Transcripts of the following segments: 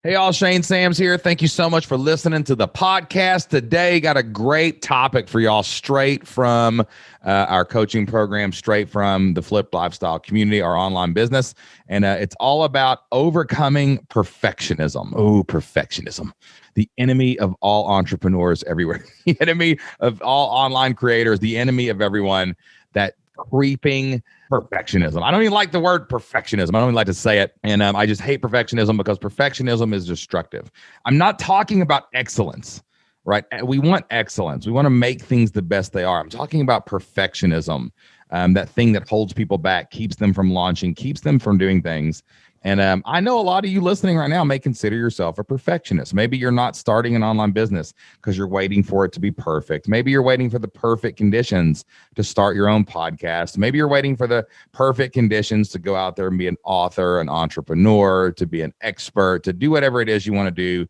Hey, all, Shane Sams here. Thank you so much for listening to the podcast today. Got a great topic for y'all straight from our coaching program, straight from the Flipped Lifestyle community, our online business. And it's all about overcoming perfectionism. Oh, perfectionism. The enemy of all entrepreneurs everywhere. The enemy of all online creators. The enemy of everyone. That creeping perfectionism. I don't even like the word perfectionism. I don't even like to say it. And I just hate perfectionism because perfectionism is destructive. I'm not talking about excellence, right? We want excellence. We want to make things the best they are. I'm talking about perfectionism, that thing that holds people back, keeps them from launching, keeps them from doing things. And I know a lot of you listening right now may consider yourself a perfectionist. Maybe you're not starting an online business because you're waiting for it to be perfect. Maybe you're waiting for the perfect conditions to start your own podcast. Maybe you're waiting for the perfect conditions to go out there and be an author, an entrepreneur, to be an expert, to do whatever it is you want to do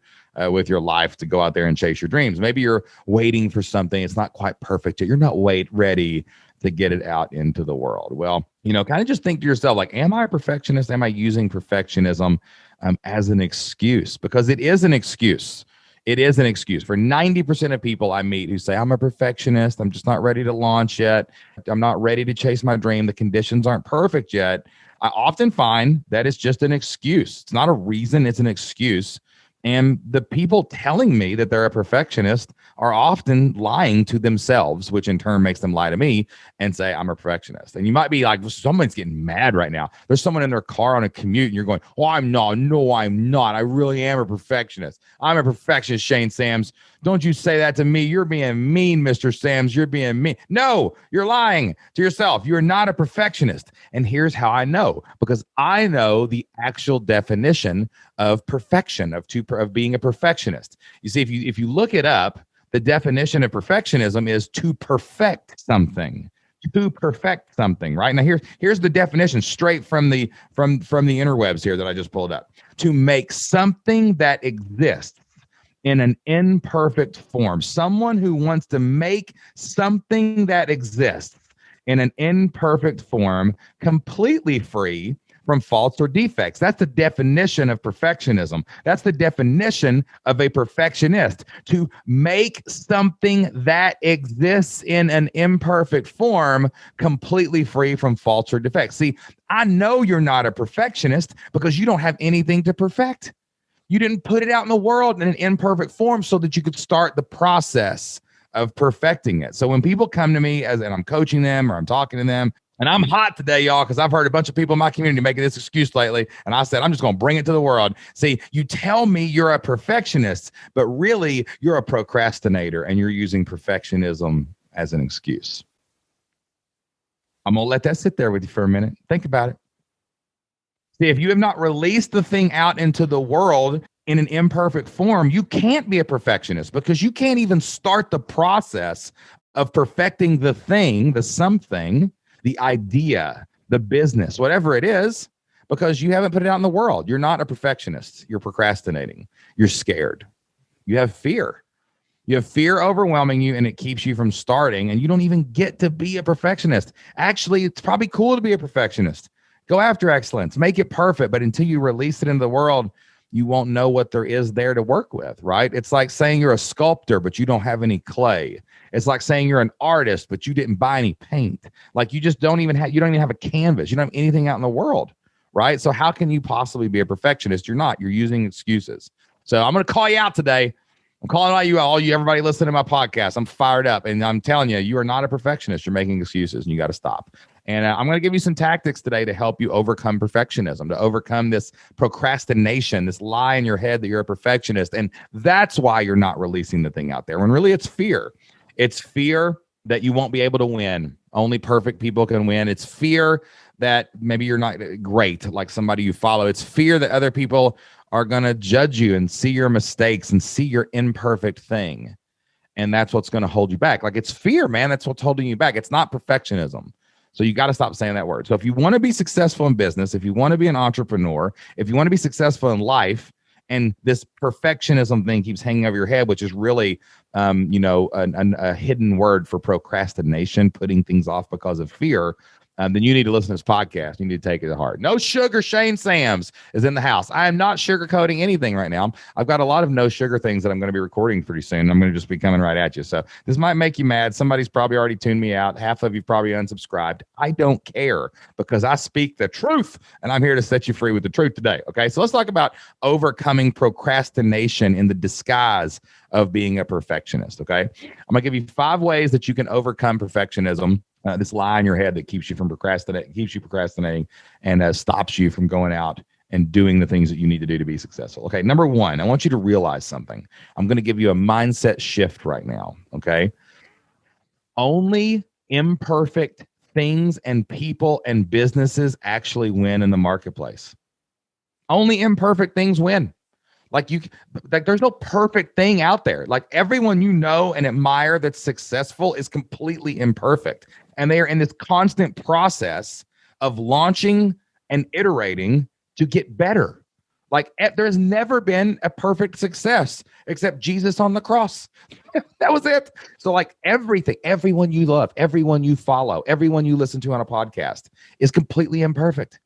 with your life, to go out there and chase your dreams. Maybe you're waiting for something. It's not quite perfect yet. You're not ready to get it out into the world. Well, kind of just think to yourself, like, am I a perfectionist? Am I using perfectionism as an excuse? Because it is an excuse. It is an excuse for 90% of people I meet who say, I'm a perfectionist. I'm just not ready to launch yet. I'm not ready to chase my dream. The conditions aren't perfect yet. I often find that it's just an excuse. It's not a reason. It's an excuse. And the people telling me that they're a perfectionist are often lying to themselves, which in turn makes them lie to me and say, I'm a perfectionist. And you might be like, well, someone's getting mad right now. There's someone in their car on a commute and you're going, oh, I'm not. No, I'm not. I really am a perfectionist. I'm a perfectionist, Shane Sams. Don't you say that to me. You're being mean, Mr. Sams. You're being mean. No, you're lying to yourself. You're not a perfectionist. And here's how I know, because I know the actual definition of perfection, of being a perfectionist. You see, if you look it up, the definition of perfectionism is to perfect something. To perfect something, right? Now here's the definition straight from the interwebs here that I just pulled up. To make something that exists in an imperfect form. Someone who wants to make something that exists in an imperfect form completely free from faults or defects. That's the definition of perfectionism. That's the definition of a perfectionist. To make something that exists in an imperfect form completely free from faults or defects. See, I know you're not a perfectionist because you don't have anything to perfect. You didn't put it out in the world in an imperfect form so that you could start the process of perfecting it. So when people come to me and I'm coaching them or I'm talking to them, and I'm hot today, y'all, because I've heard a bunch of people in my community making this excuse lately. And I said, I'm just going to bring it to the world. See, you tell me you're a perfectionist, but really you're a procrastinator and you're using perfectionism as an excuse. I'm going to let that sit there with you for a minute. Think about it. See, if you have not released the thing out into the world in an imperfect form, you can't be a perfectionist because you can't even start the process of perfecting the thing, the something, the idea, the business, whatever it is, because you haven't put it out in the world. You're not a perfectionist. You're procrastinating. You're scared. You have fear. You have fear overwhelming you, and it keeps you from starting, and you don't even get to be a perfectionist. Actually, it's probably cool to be a perfectionist. Go after excellence, make it perfect. But until you release it into the world, you won't know what there is there to work with, right? It's like saying you're a sculptor, but you don't have any clay. It's like saying you're an artist, but you didn't buy any paint. Like you don't even have a canvas. You don't have anything out in the world, right? So how can you possibly be a perfectionist? You're not. You're using excuses. So I'm going to call you out today. I'm calling out all you, everybody listening to my podcast. I'm fired up, and I'm telling you, you are not a perfectionist. You're making excuses, and you got to stop. And I'm going to give you some tactics today to help you overcome perfectionism, to overcome this procrastination, this lie in your head that you're a perfectionist. And that's why you're not releasing the thing out there, when really it's fear. It's fear that you won't be able to win. Only perfect people can win. It's fear that maybe you're not great like somebody you follow. It's fear that other people are going to judge you and see your mistakes and see your imperfect thing. And that's what's going to hold you back. Like, it's fear, man. That's what's holding you back. It's not perfectionism. So you got to stop saying that word. So if you want to be successful in business, if you want to be an entrepreneur, if you want to be successful in life, and this perfectionism thing keeps hanging over your head, which is really, a hidden word for procrastination, putting things off because of fear. then you need to listen to this podcast. You need to take it to heart. No sugar. Shane Sams is in the house. I am not sugarcoating anything right now. I've got a lot of no sugar things that I'm going to be recording pretty soon. I'm going to just be coming right at you. So this might make you mad. Somebody's probably already tuned me out. Half of you probably unsubscribed. I don't care because I speak the truth and I'm here to set you free with the truth today. Okay. So let's talk about overcoming procrastination in the disguise of being a perfectionist. Okay. I'm going to give you 5 ways that you can overcome perfectionism. This lie in your head that keeps you procrastinating and stops you from going out and doing the things that you need to do to be successful. Okay, number 1, I want you to realize something. I'm going to give you a mindset shift right now, okay? Only imperfect things and people and businesses actually win in the marketplace. Only imperfect things win. Like there's no perfect thing out there. Like everyone you know and admire that's successful is completely imperfect. And they are in this constant process of launching and iterating to get better. Like there's never been a perfect success except Jesus on the cross. That was it. So like everything, everyone you love, everyone you follow, everyone you listen to on a podcast is completely imperfect.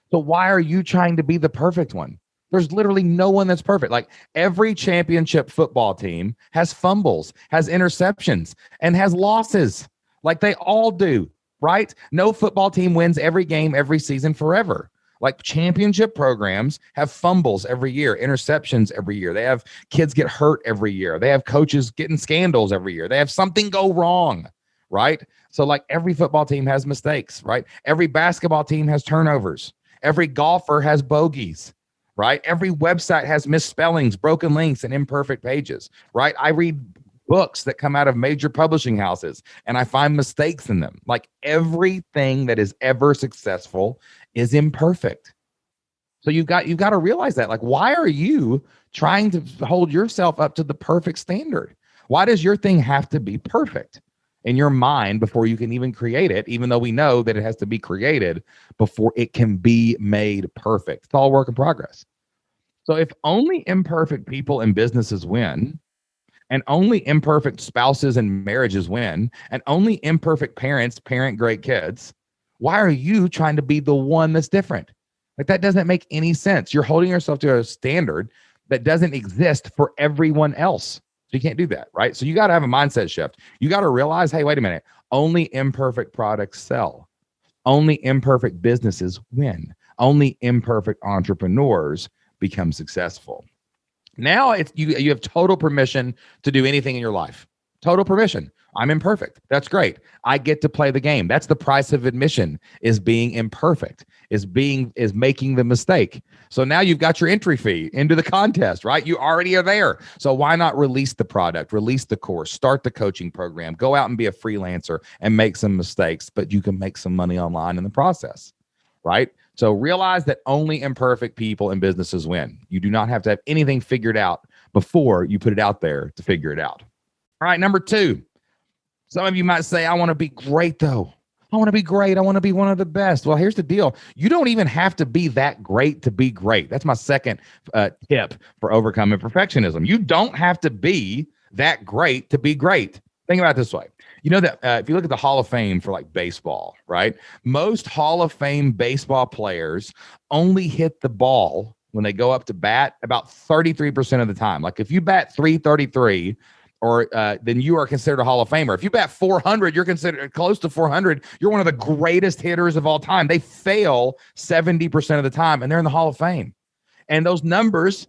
So why are you trying to be the perfect one? There's literally no one that's perfect. Like every championship football team has fumbles, has interceptions, and has losses. Like they all do, right? No football team wins every game every season forever. Like championship programs have fumbles every year, interceptions every year. They have kids get hurt every year. They have coaches getting scandals every year. They have something go wrong, right? So like every football team has mistakes, right? Every basketball team has turnovers. Every golfer has bogeys. Right? Every website has misspellings, broken links, and imperfect pages, right? I read books that come out of major publishing houses and I find mistakes in them. Like everything that is ever successful is imperfect. So you've got to realize that. Like, why are you trying to hold yourself up to the perfect standard? Why does your thing have to be perfect in your mind before you can even create it, even though we know that it has to be created before it can be made perfect? It's all work in progress. So if only imperfect people and businesses win, and only imperfect spouses and marriages win, and only imperfect parents parent great kids, why are you trying to be the one that's different? Like that doesn't make any sense. You're holding yourself to a standard that doesn't exist for everyone else. So you can't do that, right? So you got to have a mindset shift. You got to realize, hey, wait a minute. Only imperfect products sell. Only imperfect businesses win. Only imperfect entrepreneurs become successful. Now it's you have total permission to do anything in your life. Total permission. I'm imperfect. That's great. I get to play the game. That's the price of admission, is being imperfect, is making the mistake. So now you've got your entry fee into the contest, right? You already are there. So why not release the product, release the course, start the coaching program, go out and be a freelancer and make some mistakes, but you can make some money online in the process, right? So realize that only imperfect people and businesses win. You do not have to have anything figured out before you put it out there to figure it out. All right, number 2. Some of you might say, I want to be great, though. I want to be great. I want to be one of the best. Well, here's the deal. You don't even have to be that great to be great. That's my second tip for overcoming perfectionism. You don't have to be that great to be great. Think about it this way. You know that if you look at the Hall of Fame for like baseball, right? Most Hall of Fame baseball players only hit the ball when they go up to bat about 33% of the time. Like if you bat 333, or then you are considered a Hall of Famer. If you bat 400, you're considered close to 400. You're one of the greatest hitters of all time. They fail 70% of the time, and they're in the Hall of Fame. And those numbers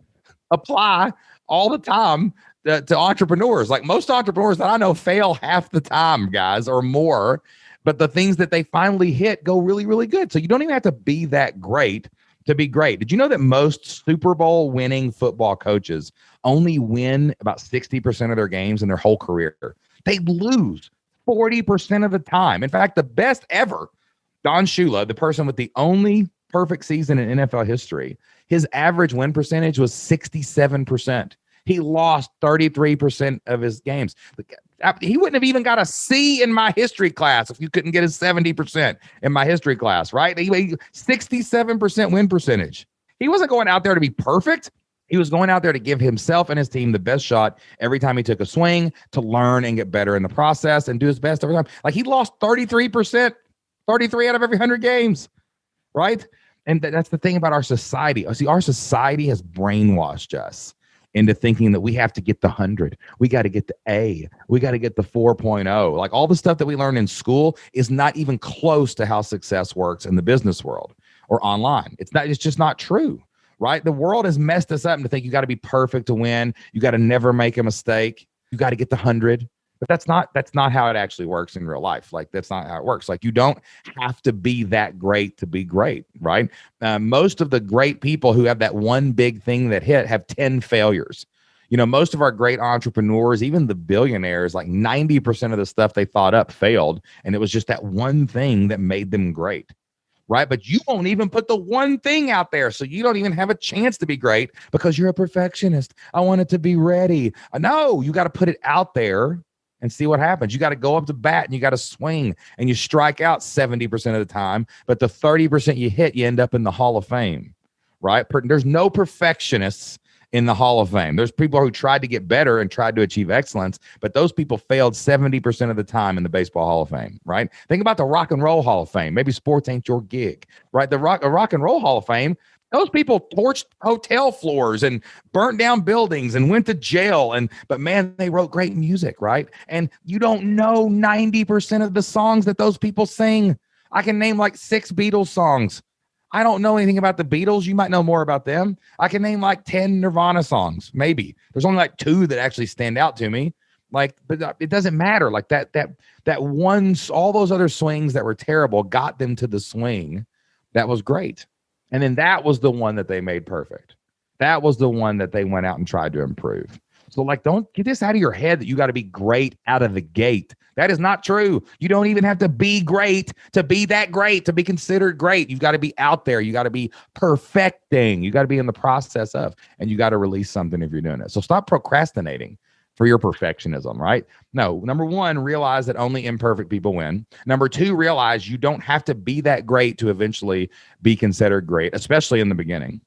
apply all the time to entrepreneurs. Like most entrepreneurs that I know fail half the time, guys, or more. But the things that they finally hit go really, really good. So you don't even have to be that great to be great. Did you know that most Super Bowl winning football coaches only win about 60% of their games in their whole career? They lose 40% of the time. In fact, the best ever, Don Shula, the person with the only perfect season in NFL history, his average win percentage was 67%. He lost 33% of his games. He wouldn't have even got a C in my history class if you couldn't get a 70% in my history class, right? 67% win percentage. He wasn't going out there to be perfect. He was going out there to give himself and his team the best shot every time he took a swing, to learn and get better in the process and do his best every time. Like he lost 33% 33 out of every 100 games, right? And that's the thing about our society. See, our society has brainwashed us into thinking that we have to get the 100. We got to get the A. We got to get the 4.0. Like all the stuff that we learn in school is not even close to how success works in the business world or online. It's just not true, right? The world has messed us up to think you got to be perfect to win. You got to never make a mistake. You got to get the 100. But that's not how it actually works in real life. Like that's not how it works. Like you don't have to be that great to be great, right? Most of the great people who have that one big thing that hit have 10 failures. You know, most of our great entrepreneurs, even the billionaires, like 90% of the stuff they thought up failed. And it was just that one thing that made them great. Right. But you won't even put the one thing out there. So you don't even have a chance to be great because you're a perfectionist. I want it to be ready. No, you got to put it out there and see what happens. You got to go up to bat and you got to swing and you strike out 70% of the time. But the 30% you hit, you end up in the Hall of Fame. Right. There's no perfectionists in the Hall of Fame. There's people who tried to get better and tried to achieve excellence, but those people failed 70% of the time in the Baseball Hall of Fame, right? Think about the Rock and Roll Hall of Fame. Maybe sports ain't your gig, right? The Rock and Roll Hall of Fame, those people torched hotel floors and burnt down buildings and went to jail. But man, they wrote great music, right? And you don't know 90% of the songs that those people sing. I can name like 6 Beatles songs. I don't know anything about the Beatles. You might know more about them. I can name like 10 Nirvana songs, maybe. There's only like 2 that actually stand out to me. Like, but it doesn't matter. Like that one, all those other swings that were terrible got them to the swing that was great. And then that was the one that they made perfect. That was the one that they went out and tried to improve. So like, don't get this out of your head that you got to be great out of the gate. That is not true. You don't even have to be great to be that great, to be considered great. You've got to be out there. You got to be perfecting. You got to be in the process of, and you got to release something if you're doing it. So stop procrastinating for your perfectionism, right? No, number 1, realize that only imperfect people win. Number 2, realize you don't have to be that great to eventually be considered great, especially in the beginning.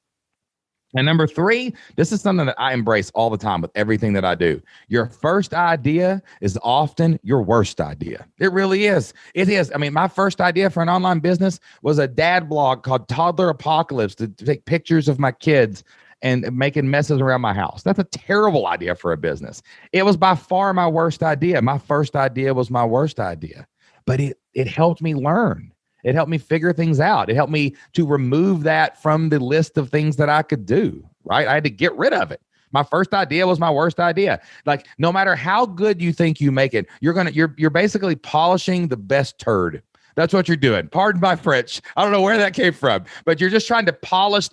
And number 3, this is something that I embrace all the time with everything that I do. Your first idea is often your worst idea. It really is. It is. I mean, my first idea for an online business was a dad blog called Toddler Apocalypse to take pictures of my kids and making messes around my house. That's a terrible idea for a business. It was by far my worst idea. My first idea was my worst idea, but it helped me learn. It helped me figure things out. It helped me to remove that from the list of things that I could do, right? I had to get rid of it. My first idea was my worst idea. Like, no matter how good you think you make it, you're basically polishing the best turd. That's what you're doing. Pardon my French. I don't know where that came from, but you're just trying to polish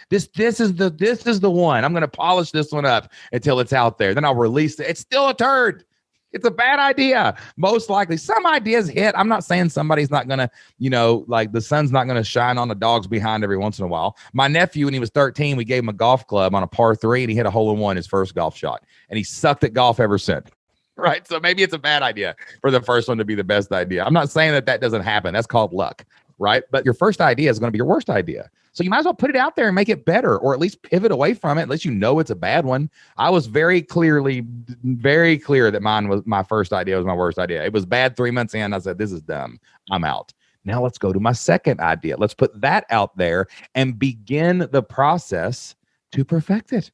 this is the one. I'm going to polish this one up until it's out there. Then I'll release it. It's still a turd. It's a bad idea. Most likely some ideas hit. I'm not saying somebody's not going to, like the sun's not going to shine on the dog's behind every once in a while. My nephew, when he was 13, we gave him a golf club on a par 3 and he hit a hole in one his first golf shot. And he sucked at golf ever since. Right. So maybe it's a bad idea for the first one to be the best idea. I'm not saying that doesn't happen. That's called luck. Right. But your first idea is going to be your worst idea. So you might as well put it out there and make it better, or at least pivot away from it. At least you know it's a bad one. I was very clear that my first idea was my worst idea. It was bad 3 months in. I said, this is dumb. I'm out. Now let's go to my second idea. Let's put that out there and begin the process to perfect it.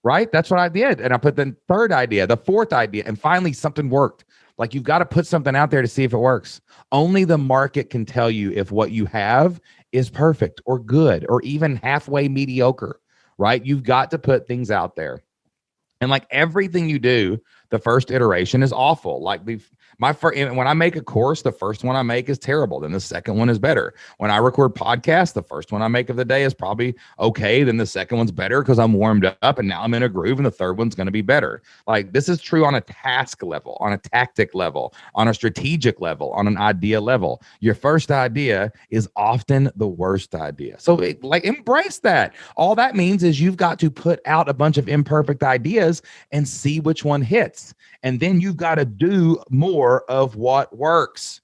Right? That's what I did. And I put the third idea, the fourth idea, and finally something worked. Like, you've got to put something out there to see if it works. Only the market can tell you if what you have is perfect or good or even halfway mediocre, right? You've got to put things out there. And like everything you do, the first iteration is awful. Like when I make a course, the first one I make is terrible. Then the second one is better. When I record podcasts, the first one I make of the day is probably okay. Then the second one's better because I'm warmed up and now I'm in a groove, and the third one's going to be better. Like, this is true on a task level, on a tactic level, on a strategic level, on an idea level. Your first idea is often the worst idea. So embrace that. All that means is you've got to put out a bunch of imperfect ideas and see which one hits. And then you've got to do more of what works,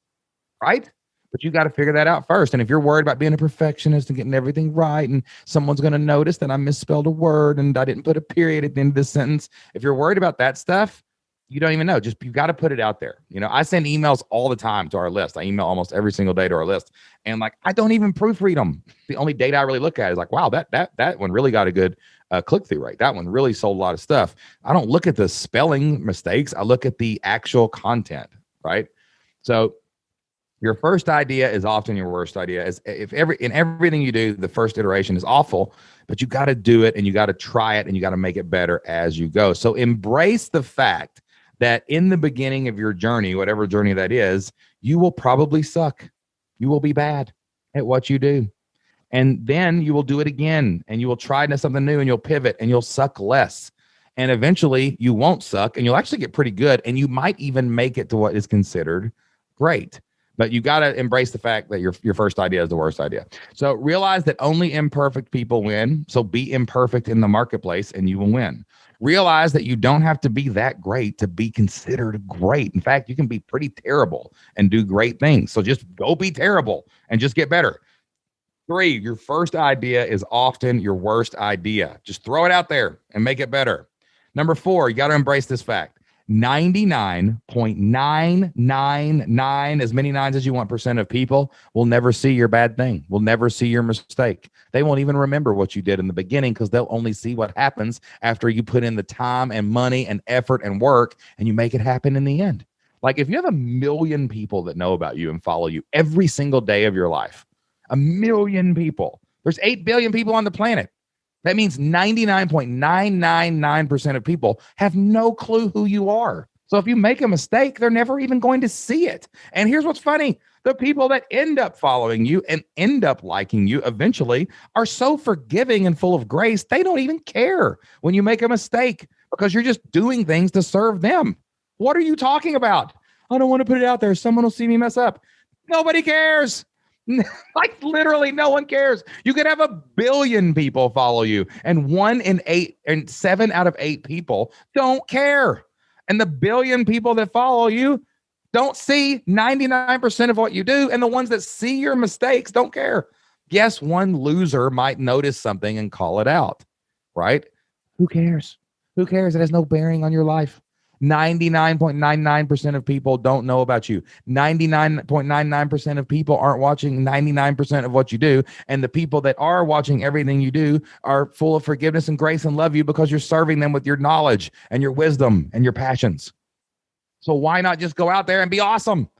right? But you got to figure that out first. And if you're worried about being a perfectionist and getting everything right, and someone's going to notice that I misspelled a word and I didn't put a period at the end of this sentence, if you're worried about that stuff, You don't even know. Just you got to put it out there. I send emails all the time to our list. I email almost every single day to our list, and like I don't even proofread them. The only data I really look at is like, wow, that one really got a good click through rate. That one really sold a lot of stuff. I don't look at the spelling mistakes. I look at the actual content, right? So your first idea is often your worst idea. Is if in everything you do, the first iteration is awful, but you got to do it and you got to try it and you got to make it better as you go. So embrace the fact that in the beginning of your journey, whatever journey that is, you will probably suck. You will be bad at what you do. And then you will do it again and you will try something new and you'll pivot and you'll suck less. And eventually you won't suck and you'll actually get pretty good. And you might even make it to what is considered great. But you got to embrace the fact that your first idea is the worst idea. So realize that only imperfect people win. So be imperfect in the marketplace and you will win. Realize that you don't have to be that great to be considered great. In fact, you can be pretty terrible and do great things. So just go be terrible and just get better. 3, your first idea is often your worst idea. Just throw it out there and make it better. Number 4, you got to embrace this fact. 99.999, as many nines as you want % of people will never see your bad thing, will never see your mistake. They won't even remember what you did in the beginning because they'll only see what happens after you put in the time and money and effort and work and you make it happen in the end. Like if you have 1 million people that know about you and follow you every single day of your life, 1 million people, there's 8 billion people on the planet. That means 99.999% of people have no clue who you are. So if you make a mistake, they're never even going to see it. And here's what's funny. The people that end up following you and end up liking you eventually are so forgiving and full of grace, they don't even care when you make a mistake because you're just doing things to serve them. What are you talking about? I don't want to put it out there. Someone will see me mess up. Nobody cares. Like literally no one cares. You could have 1 billion people follow you and 7 out of 8 people don't care. And the 1 billion people that follow you don't see 99% of what you do. And the ones that see your mistakes don't care. Yes, one loser might notice something and call it out, right? Who cares? Who cares? It has no bearing on your life. 99.99% of people don't know about you. 99.99% of people aren't watching 99% of what you do. And the people that are watching everything you do are full of forgiveness and grace and love you because you're serving them with your knowledge and your wisdom and your passions. So why not just go out there and be awesome?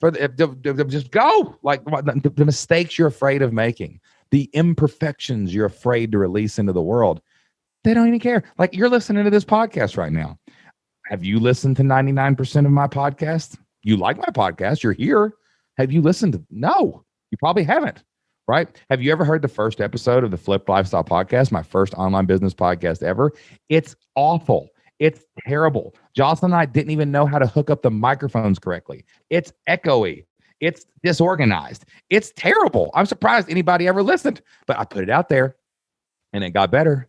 Just go. Like the mistakes you're afraid of making, the imperfections you're afraid to release into the world, they don't even care. Like you're listening to this podcast right now. Have you listened to 99% of my podcast? You like my podcast. You're here. Have you listened to? No, you probably haven't, right? Have you ever heard the first episode of the Flip Lifestyle podcast, my first online business podcast ever? It's awful. It's terrible. Jocelyn and I didn't even know how to hook up the microphones correctly. It's echoey. It's disorganized. It's terrible. I'm surprised anybody ever listened, but I put it out there and it got better.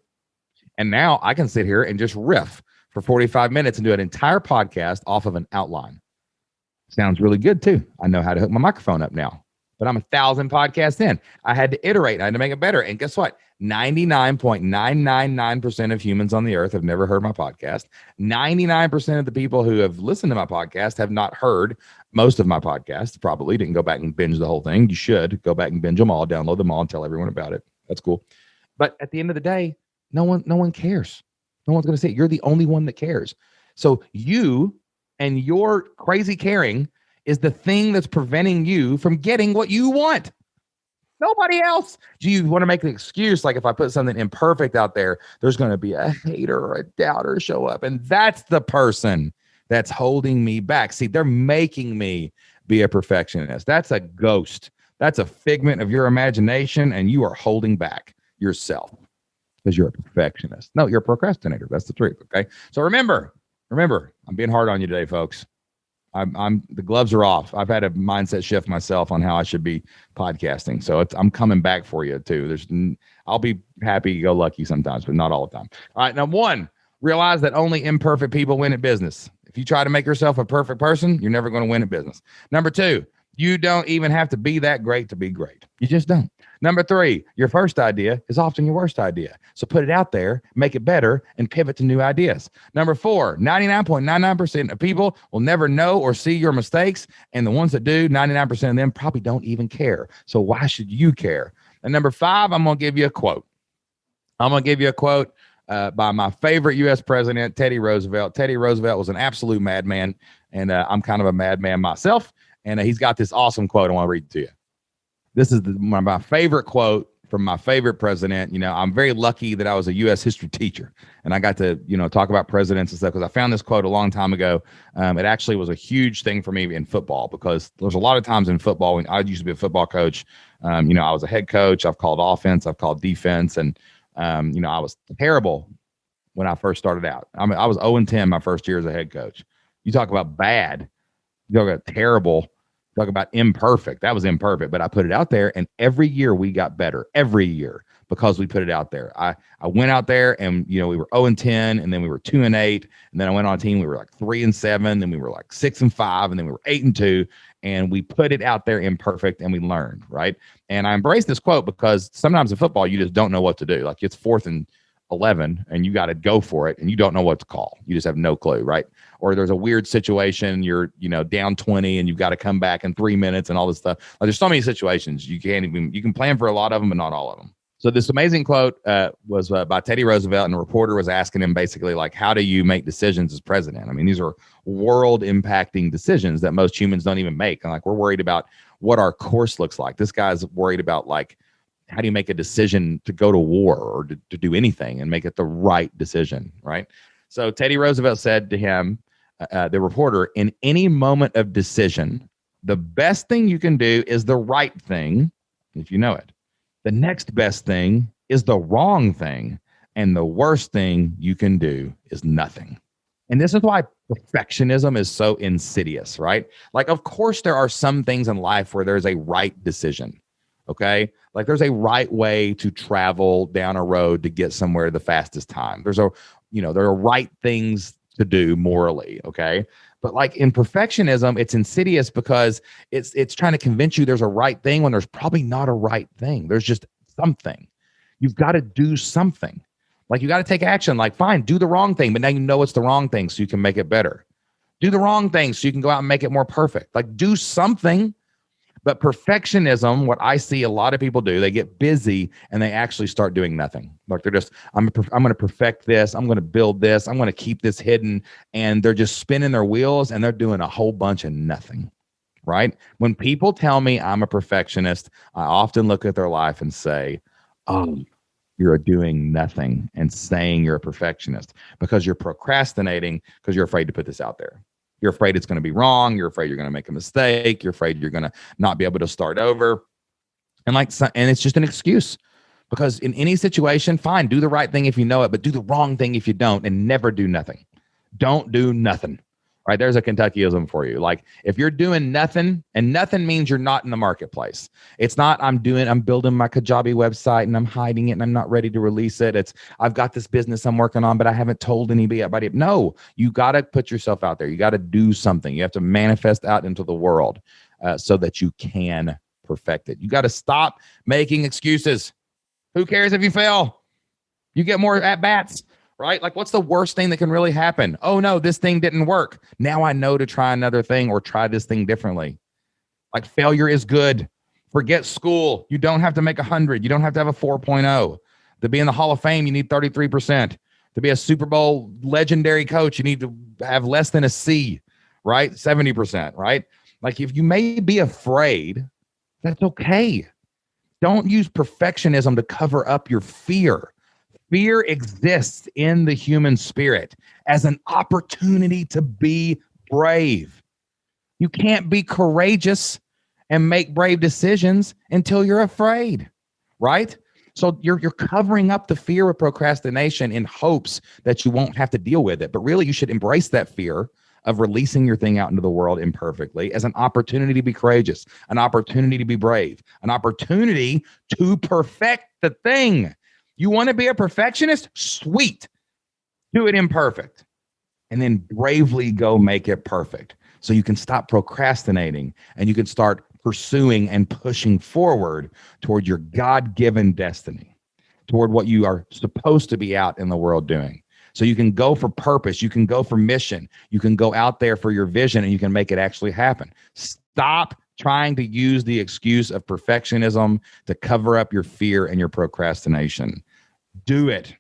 And now I can sit here and just riff for 45 minutes and do an entire podcast off of an outline. Sounds really good too. I know how to hook my microphone up now, but I'm 1,000 podcasts in. I had to iterate. I had to make it better. And guess what? 99.999% of humans on the earth have never heard my podcast. 99% of the people who have listened to my podcast have not heard most of my podcasts. Probably didn't go back and binge the whole thing. You should go back and binge them all, download them all, and tell everyone about it. That's cool. But at the end of the day, no one cares. No one's going to say it. You're the only one that cares. So you and your crazy caring is the thing that's preventing you from getting what you want. Nobody else. Do you want to make an excuse? Like if I put something imperfect out there, there's going to be a hater or a doubter show up. And that's the person that's holding me back. See, they're making me be a perfectionist. That's a ghost. That's a figment of your imagination. And you are holding back yourself. Because you're a perfectionist. No, you're a procrastinator. That's the truth. Okay. So remember, I'm being hard on you today, folks. The gloves are off. I've had a mindset shift myself on how I should be podcasting. So I'm coming back for you too. I'll be happy go lucky sometimes, but not all the time. All right. Now, 1, realize that only imperfect people win at business. If you try to make yourself a perfect person, you're never going to win at business. Number 2, You don't even have to be that great to be great. You just don't. Number 3, your first idea is often your worst idea. So put it out there, make it better, and pivot to new ideas. Number 4, 99.99% of people will never know or see your mistakes. And the ones that do, 99% of them probably don't even care. So why should you care? And number 5, I'm going to give you a quote. By my favorite U.S. president, Teddy Roosevelt. Teddy Roosevelt was an absolute madman, and I'm kind of a madman myself. And he's got this awesome quote I want to read to you. This is my favorite quote from my favorite president. I'm very lucky that I was a U.S. history teacher, and I got to, talk about presidents and stuff because I found this quote a long time ago. It actually was a huge thing for me in football because there's a lot of times in football when I used to be a football coach. I was a head coach. I've called offense. I've called defense. And, I was terrible when I first started out. I was 0-10 my first year as a head coach. You talk about bad. You talk about terrible. Talk about imperfect. That was imperfect, but I put it out there, and every year we got better. Every year because we put it out there. I went out there, and we were 0-10, and then we were 2-8, and then I went on a team. We were like 3-7, then we were like 6-5, and then we were 8-2, and we put it out there imperfect, and we learned, right? And I embrace this quote because sometimes in football you just don't know what to do. Like it's 4th and 11 and you got to go for it and you don't know what to call. You just have no clue, right? Or there's a weird situation, you're down 20 and you've got to come back in 3 minutes and all this stuff. Like, there's so many situations you can plan for a lot of them, but not all of them. So this amazing quote was by Teddy Roosevelt, and a reporter was asking him basically like, how do you make decisions as president? I mean, these are world impacting decisions that most humans don't even make. And like, we're worried about what our course looks like. This guy's worried about like, how do you make a decision to go to war or to do anything and make it the right decision, right? So Teddy Roosevelt said to him, the reporter, in any moment of decision, the best thing you can do is the right thing, if you know it. The next best thing is the wrong thing. And the worst thing you can do is nothing. And this is why perfectionism is so insidious, right? Like, of course, there are some things in life where there's a right decision. Okay. Like there's a right way to travel down a road to get somewhere the fastest time. There are right things to do morally. Okay. But like in perfectionism, it's insidious because it's trying to convince you there's a right thing when there's probably not a right thing. There's just something. You've got to do something. Like you got to take action. Like, fine, do the wrong thing, but now you know it's the wrong thing so you can make it better. Do the wrong thing so you can go out and make it more perfect. Like, do something. But perfectionism, what I see a lot of people do, they get busy and they actually start doing nothing. Like they're just, I'm going to perfect this. I'm going to build this. I'm going to keep this hidden. And they're just spinning their wheels and they're doing a whole bunch of nothing, right? When people tell me I'm a perfectionist, I often look at their life and say, oh, you're doing nothing and saying you're a perfectionist because you're procrastinating because you're afraid to put this out there. You're afraid it's going to be wrong. You're afraid you're going to make a mistake. You're afraid you're going to not be able to start over. And it's just an excuse because in any situation, fine, do the right thing if you know it, but do the wrong thing if you don't, and never do nothing. Don't do nothing. Right? There's a Kentuckyism for you. Like if you're doing nothing, and nothing means you're not in the marketplace. It's not I'm building my Kajabi website and I'm hiding it and I'm not ready to release it. It's I've got this business I'm working on, but I haven't told anybody. No, you got to put yourself out there. You got to do something. You have to manifest out into the world so that you can perfect it. You got to stop making excuses. Who cares if you fail? You get more at bats. Right? Like, what's the worst thing that can really happen? Oh, no, this thing didn't work. Now I know to try another thing or try this thing differently. Like, failure is good. Forget school. You don't have to make 100. You don't have to have a 4.0. To be in the Hall of Fame, you need 33%. To be a Super Bowl legendary coach, you need to have less than a C, right? 70%, right? Like, if you may be afraid, that's okay. Don't use perfectionism to cover up your fear. Fear exists in the human spirit as an opportunity to be brave. You can't be courageous and make brave decisions until you're afraid, right? So you're covering up the fear of procrastination in hopes that you won't have to deal with it. But really, you should embrace that fear of releasing your thing out into the world imperfectly as an opportunity to be courageous, an opportunity to be brave, an opportunity to perfect the thing. You want to be a perfectionist? Sweet. Do it imperfect. And then bravely go make it perfect so you can stop procrastinating and you can start pursuing and pushing forward toward your God-given destiny, toward what you are supposed to be out in the world doing. So you can go for purpose, you can go for mission, you can go out there for your vision, and you can make it actually happen. Stop trying to use the excuse of perfectionism to cover up your fear and your procrastination. Do it.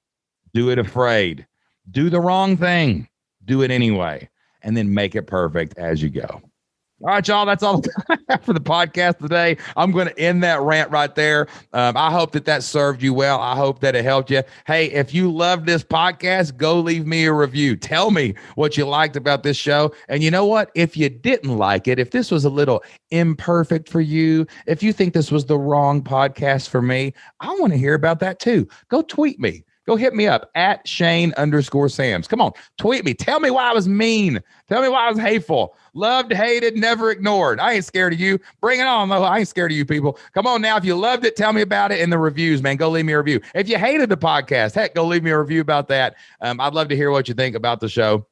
Do it afraid. Do the wrong thing. Do it anyway, and then make it perfect as you go. All right, y'all, that's all I have for the podcast today. I'm going to end that rant right there. I hope that served you well. I hope that it helped you. Hey, if you love this podcast, go leave me a review. Tell me what you liked about this show. And you know what? If you didn't like it, if this was a little imperfect for you, if you think this was the wrong podcast for me, I want to hear about that too. Go tweet me. Go hit me up at Shane_Sams. Come on, tweet me. Tell me why I was mean. Tell me why I was hateful. Loved, hated, never ignored. I ain't scared of you. Bring it on, though. I ain't scared of you people. Come on now. If you loved it, tell me about it in the reviews, man. Go leave me a review. If you hated the podcast, heck, go leave me a review about that. I'd love to hear what you think about the show.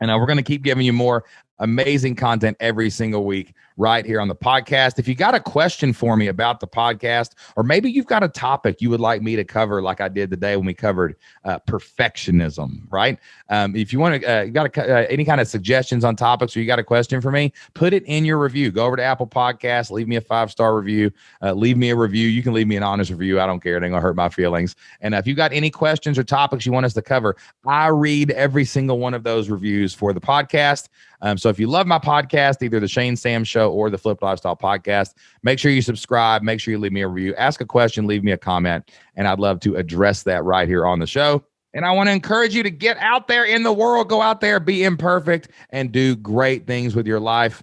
And we're going to keep giving you more amazing content every single week right here on the podcast. If you got a question for me about the podcast, or maybe you've got a topic you would like me to cover, like I did today when we covered perfectionism, right? If you want to, you got any kind of suggestions on topics, or you got a question for me, put it in your review. Go over to Apple Podcasts, leave me a 5-star review, leave me a review. You can leave me an honest review. I don't care. It ain't gonna hurt my feelings. And if you got any questions or topics you want us to cover, I read every single one of those reviews for the podcast. So if you love my podcast, either the Shane Sams Show or the Flipped Lifestyle Podcast, make sure you subscribe. Make sure you leave me a review. Ask a question, leave me a comment, and I'd love to address that right here on the show. And I want to encourage you to get out there in the world. Go out there, be imperfect, and do great things with your life.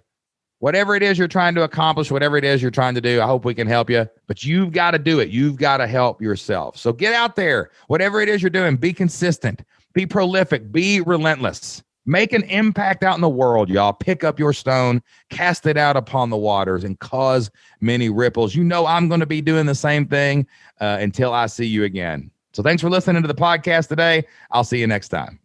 Whatever it is you're trying to accomplish, whatever it is you're trying to do, I hope we can help you. But you've got to do it. You've got to help yourself. So get out there. Whatever it is you're doing, be consistent, be prolific, be relentless. Make an impact out in the world, y'all. Pick up your stone, cast it out upon the waters, and cause many ripples. You know I'm going to be doing the same thing until I see you again. So thanks for listening to the podcast today. I'll see you next time.